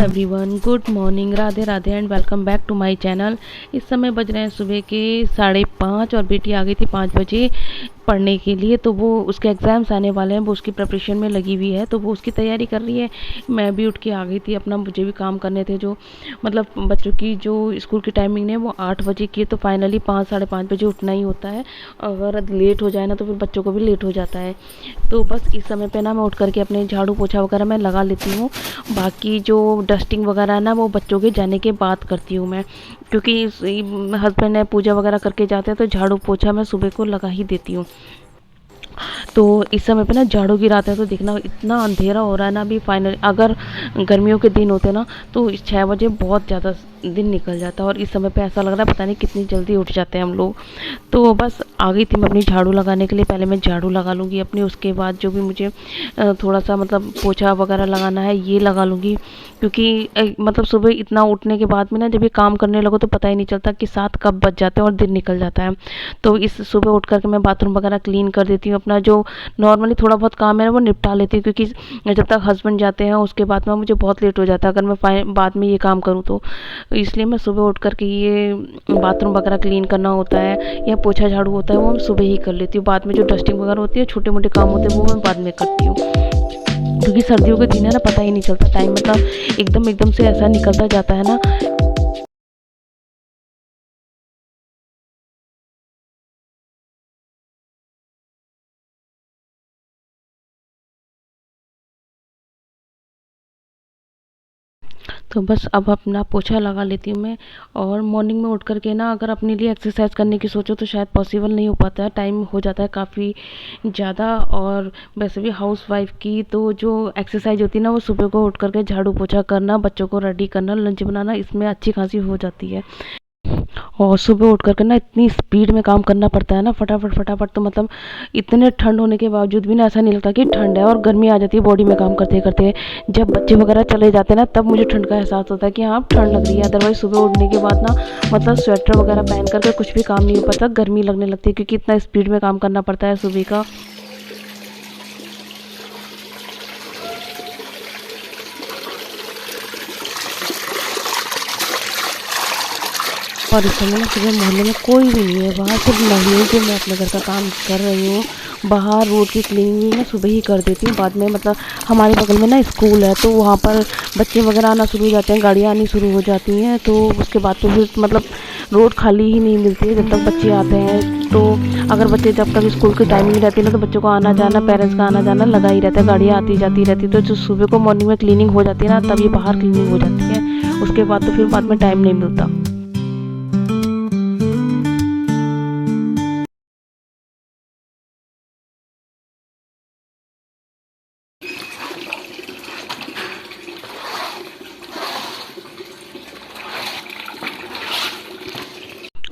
Everyone, good morning, Radhe Radhe and welcome back to my channel. इस समय बज रहे हैं सुबह के 5:30 और बेटी आ गई थी 5 बजे पढ़ने के लिए। तो वो उसके एग्ज़ाम्स आने वाले हैं, वो उसकी प्रिपरेशन में लगी हुई है, तो वो उसकी तैयारी कर रही है। मैं भी उठ के आ गई थी, अपना मुझे भी काम करने थे। जो मतलब बच्चों की जो स्कूल की टाइमिंग है वो 8 बजे की है, तो फाइनली 5 साढ़े 5 बजे उठना ही होता है। अगर लेट हो जाए ना तो फिर बच्चों को भी लेट हो जाता है। तो बस इस समय पे ना मैं उठ करके अपने झाड़ू पोछा वगैरह मैं लगा लेती हूँ। बाकी जो डस्टिंग वगैरह है ना वो बच्चों के जाने के बाद करती हूँ मैं, क्योंकि हस्बैंड है पूजा वगैरह करके जाते हैं, तो झाड़ू पोछा मैं सुबह को लगा ही देती हूँ। तो इस समय पे ना झाड़ू गिराते हैं तो देखना इतना अंधेरा हो रहा है ना। अभी फाइनल अगर गर्मियों के दिन होते ना तो 6 बजे बहुत ज़्यादा दिन निकल जाता है, और इस समय पे ऐसा लग रहा है पता नहीं कितनी जल्दी उठ जाते हैं हम लोग। तो बस आ गई थी मैं अपनी झाड़ू लगाने के लिए। पहले मैं झाड़ू लगा लूँगी अपनी, उसके बाद जो भी मुझे थोड़ा सा मतलब पोछा वगैरह लगाना है ये लगा लूँगी। क्योंकि मतलब सुबह इतना उठने के बाद में ना जब ये काम करने लगो तो पता ही नहीं चलता कि 7 कब बज जाते हैं और दिन निकल जाता है। तो इस सुबह उठ करके मैं बाथरूम वगैरह क्लीन कर देती हूँ। अपना जो नॉर्मली थोड़ा बहुत काम है ना वो निपटा लेती हूँ, क्योंकि जब तक हस्बैंड जाते हैं उसके बाद में मुझे बहुत लेट हो जाता है अगर मैं बाद में ये काम करूँ तो। इसलिए मैं सुबह उठ करके ये बाथरूम वगैरह क्लीन करना होता है या पोछा झाड़ू होता है वो मैं सुबह ही कर लेती हूँ। बाद में जो डस्टिंग वगैरह होती है, छोटे मोटे काम होते हैं, वो मैं बाद में करती हूँ। क्योंकि सर्दियों के दिन है ना पता ही नहीं चलता टाइम, मतलब एकदम एकदम से ऐसा निकलता जाता है ना। तो बस अब अपना पोछा लगा लेती हूँ मैं। और मॉर्निंग में उठ कर के ना अगर अपने लिए एक्सरसाइज करने की सोचो तो शायद पॉसिबल नहीं हो पाता है, टाइम हो जाता है काफ़ी ज़्यादा। और वैसे भी हाउस वाइफ की तो जो एक्सरसाइज होती है ना वो सुबह को उठ कर के झाड़ू पोछा करना, बच्चों को रेडी करना, लंच बनाना, इसमें अच्छी खासी हो जाती है। और सुबह उठ कर के ना इतनी स्पीड में काम करना पड़ता है ना, फटाफट फटाफट। तो मतलब इतने ठंड होने के बावजूद भी ना ऐसा नहीं लगता कि ठंड है, और गर्मी आ जाती है बॉडी में काम करते करते। जब बच्चे वगैरह चले जाते हैं ना तब मुझे ठंड का एहसास होता है कि हाँ ठंड लग रही है। अदरवाइज सुबह उठने के बाद ना मतलब स्वेटर वगैरह पहन करके कुछ भी काम नहीं हो पाता, गर्मी लगने लगती है, क्योंकि इतना स्पीड में काम करना पड़ता है सुबह का। और इस समय ना सुबह मोहल्ले में कोई भी नहीं है, वहाँ सिर्फ मैं ही हूँ जो मैं अपने घर का काम कर रही हूँ। बाहर रोड की क्लीनिंग भी मैं सुबह ही कर देती हूँ। बाद में मतलब हमारे बगल में ना स्कूल है, तो वहाँ पर बच्चे वगैरह आना शुरू हो जाते हैं, गाड़ियाँ आनी शुरू हो जाती हैं। तो उसके बाद तो फिर मतलब रोड खाली ही नहीं मिलती है जब तक बच्चे आते हैं। तो अगर बच्चे जब तक स्कूल की टाइमिंग रहती है ना तो बच्चों को आना जाना, पेरेंट्स का आना जाना लगा ही रहता है, गाड़ियाँ आती जाती रहती है। तो जो सुबह को मॉर्निंग में क्लीनिंग हो जाती है ना तब ये बाहर क्लीनिंग हो जाती है, उसके बाद तो फिर बाद में टाइम नहीं मिलता।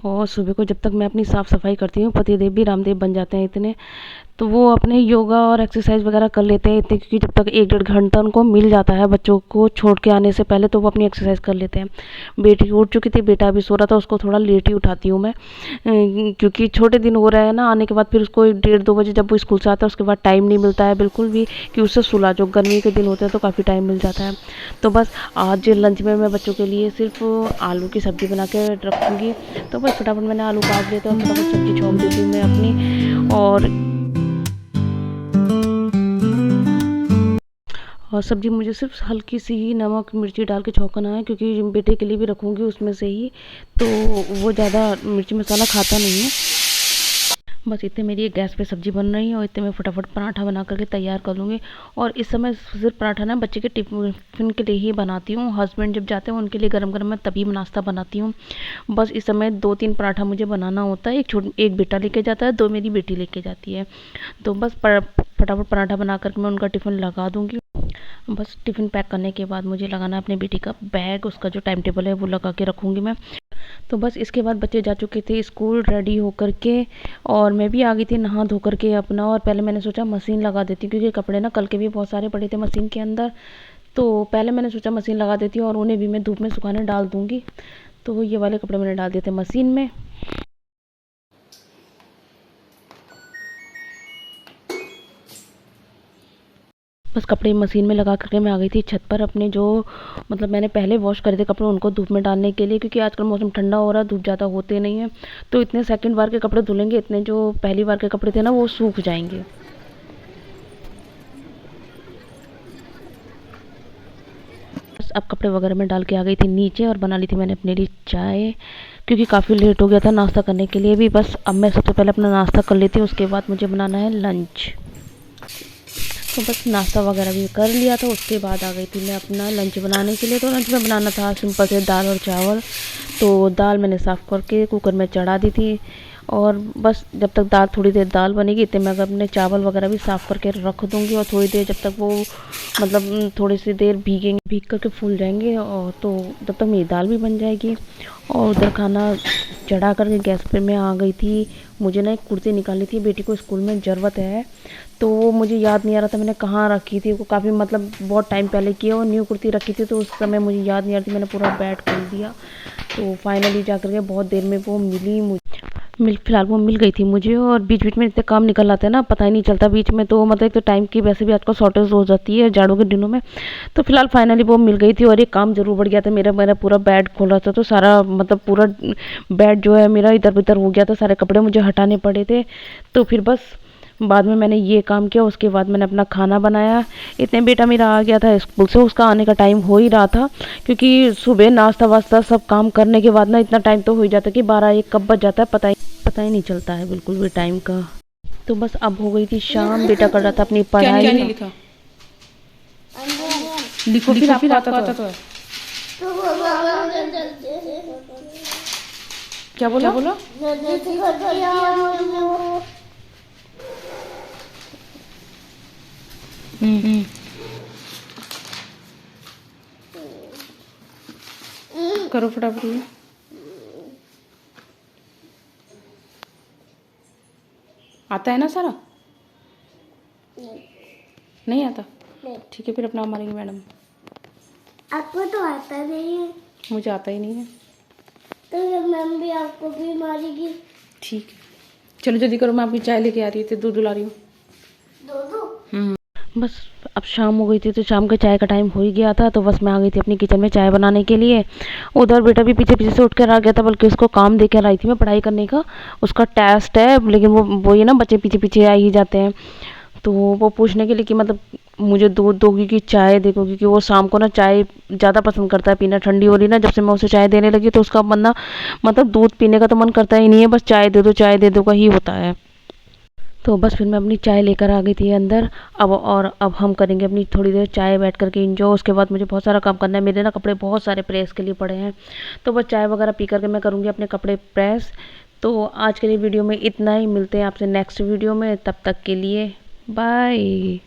और सुबह को जब तक मैं अपनी साफ़ सफाई करती हूँ पतिदेव भी रामदेव बन जाते हैं इतने। तो वो अपने योगा और एक्सरसाइज वगैरह कर लेते हैं इतने, क्योंकि जब तक 1 डेढ़ घंटा उनको मिल जाता है बच्चों को छोड़ के आने से पहले, तो वो अपनी एक्सरसाइज कर लेते हैं। बेटी उठ चुकी थी, बेटा भी सो रहा था, उसको थोड़ा लेट ही उठाती हूँ मैं। क्योंकि छोटे दिन हो रहे हैं ना, आने के बाद फिर उसको 1 डेढ़ 2 बजे जब वो स्कूल से आता है उसके बाद टाइम नहीं मिलता है बिल्कुल भी कि उससे सुला। जो गर्मी के दिन होते हैं तो काफ़ी टाइम मिल जाता है। तो बस आज लंच में मैं बच्चों के लिए सिर्फ आलू की सब्ज़ी बना के रखूँगी। तो बस फटाफट मैंने आलू काट लिए थे और फटाफट सब्ज़ी छोंक देती हूँ मैं अपनी। और सब्ज़ी मुझे सिर्फ हल्की सी ही नमक मिर्ची डाल के छौंकना है, क्योंकि बेटे के लिए भी रखूँगी उसमें से ही, तो वो ज़्यादा मिर्ची मसाला खाता नहीं है। बस इतने मेरी एक गैस पे सब्ज़ी बन रही है और इतने मैं फटाफट पराठा बना करके तैयार कर लूँगी। और इस समय सिर्फ पराठा ना बच्चे के टिफ़िन के लिए ही बनाती हूँ। हस्बैंड जब जाते हैं उनके लिए गरम गरम मैं तभी नाश्ता बनाती हूँ। बस इस समय 2-3 पराठा मुझे बनाना होता है। एक बेटा लेके जाता है, 2 मेरी बेटी लेके जाती है। तो बस फटाफट पराठा बना करके मैं उनका टिफ़िन लगा दूँगी। बस टिफ़िन पैक करने के बाद मुझे लगाना है अपनी बेटी का बैग, उसका जो टाइम टेबल है वो लगा के रखूँगी मैं। तो बस इसके बाद बच्चे जा चुके थे स्कूल रेडी होकर के, और मैं भी आ गई थी नहा धो कर के अपना। और पहले मैंने सोचा मशीन लगा देती हूँ, क्योंकि कपड़े ना कल के भी बहुत सारे पड़े थे मशीन के अंदर। तो पहले मैंने सोचा मशीन लगा देती हूँ और उन्हें भी मैं धूप में सुखाने डाल दूँगी। तो ये वाले कपड़े मैंने डाल दिए थे मशीन में। बस कपड़े मशीन में लगा करके मैं आ गई थी छत पर अपने, जो मतलब मैंने पहले वॉश करे थे कपड़े उनको धूप में डालने के लिए, क्योंकि आजकल मौसम ठंडा हो रहा है, धूप ज़्यादा होते नहीं है, तो इतने सेकंड बार के कपड़े धुलेंगे, इतने जो पहली बार के कपड़े थे ना वो सूख जाएंगे। बस अब कपड़े वगैरह में डाल के आ गई थी नीचे और बना ली थी मैंने अपने लिए चाय, क्योंकि काफ़ी लेट हो गया था नाश्ता करने के लिए भी। बस अब मैं सबसे पहले अपना नाश्ता कर लेती हूँ, उसके बाद मुझे बनाना है लंच। तो बस नाश्ता वगैरह भी कर लिया था, उसके बाद आ गई थी मैं अपना लंच बनाने के लिए। तो लंच में बनाना था सिंपल से दाल और चावल। तो दाल मैंने साफ़ करके कुकर में चढ़ा दी थी, और बस जब तक दाल, थोड़ी देर दाल बनेगी इतने मैं अपने चावल वगैरह भी साफ़ करके रख दूँगी, और थोड़ी देर जब तक वो मतलब थोड़ी सी देर भीगेंगे, भीग करके फूल जाएंगे, और तो जब तक मेरी दाल भी बन जाएगी। और उधर खाना चढ़ा करके गैस पे मैं आ गई थी। मुझे ना एक कुर्ती निकालनी थी, बेटी को स्कूल में ज़रूरत है, तो वो मुझे याद नहीं आ रहा था मैंने कहाँ रखी थी। वो काफ़ी मतलब बहुत टाइम पहले की है, और न्यू कुर्ती रखी थी, तो उस समय मुझे याद नहीं आ रही थी। मैंने पूरा बेड खोल दिया, तो फाइनली जा करके बहुत देर में वो मिली मुझे। फिलहाल वो मिल गई थी मुझे, और बीच बीच में इतने काम निकल आते हैं ना, पता ही नहीं चलता बीच में। तो मतलब एक तो टाइम की वैसे भी आजकल शॉर्टेज हो जाती है जाड़ों के दिनों में। तो फिलहाल फाइनली वो मिल गई थी, और एक काम ज़रूर बढ़ गया था मेरा। मेरा पूरा बेड खोला था, तो सारा मतलब पूरा बेड जो है मेरा इधर उधर हो गया था, सारे कपड़े मुझे हटाने पड़े थे। तो फिर बस बाद में मैंने ये काम किया, उसके बाद मैंने अपना खाना बनाया। इतने बेटा मेरा आ गया था स्कूल से, उसका आने का टाइम हो ही रहा था, क्योंकि सुबह नाश्ता वास्ता सब काम करने के बाद ना इतना टाइम तो हो ही जाता है कि 12-1 कब बज जाता है पता ही नहीं चलता है बिल्कुल भी टाइम का। तो बस अब हो गई थी शाम, बेटा कर रहा था अपनी पढ़ाई। क्या नहीं लिखा? लिखो फिर आपको आता तो है। क्या बोला? करो फटाफट ये। आता है ना सारा? नहीं आता? ठीक है, फिर अपना मारेंगे मैडम। आपको तो आता नहीं है, मुझे आता ही नहीं है। तो मैम भी आपको भी मारेगी। ठीक है, चलो जल्दी करो, मैं आपकी चाय लेके आ रही थी, दूध दुला रही हूँ। बस अब शाम हो गई थी, तो शाम के चाय का टाइम हो ही गया था। तो बस मैं आ गई थी अपनी किचन में चाय बनाने के लिए। उधर बेटा भी पीछे पीछे से उठ कर आ गया था, बल्कि उसको काम दे कर आई थी मैं पढ़ाई करने का। उसका टेस्ट है, लेकिन वो ये ना बच्चे पीछे पीछे आ ही जाते हैं। तो वो पूछने के लिए कि मतलब मुझे दूध दोगी कि चाय देखो, क्योंकि वो शाम को ना चाय ज़्यादा पसंद करता है पीना। ठंडी हो रही ना, जब से मैं उसे चाय देने लगी तो उसका बंदा मतलब दूध पीने का तो मन करता ही नहीं है, बस चाय दे दो का ही होता है। तो बस फिर मैं अपनी चाय लेकर आ गई थी अंदर। अब हम करेंगे अपनी थोड़ी देर चाय बैठ करके इंजॉय। उसके बाद मुझे बहुत सारा काम करना है, मेरे ना कपड़े बहुत सारे प्रेस के लिए पड़े हैं। तो बस चाय वगैरह पी करके मैं करूँगी अपने कपड़े प्रेस। तो आज के लिए वीडियो में इतना ही, मिलते हैं आपसे नेक्स्ट वीडियो में, तब तक के लिए बाय।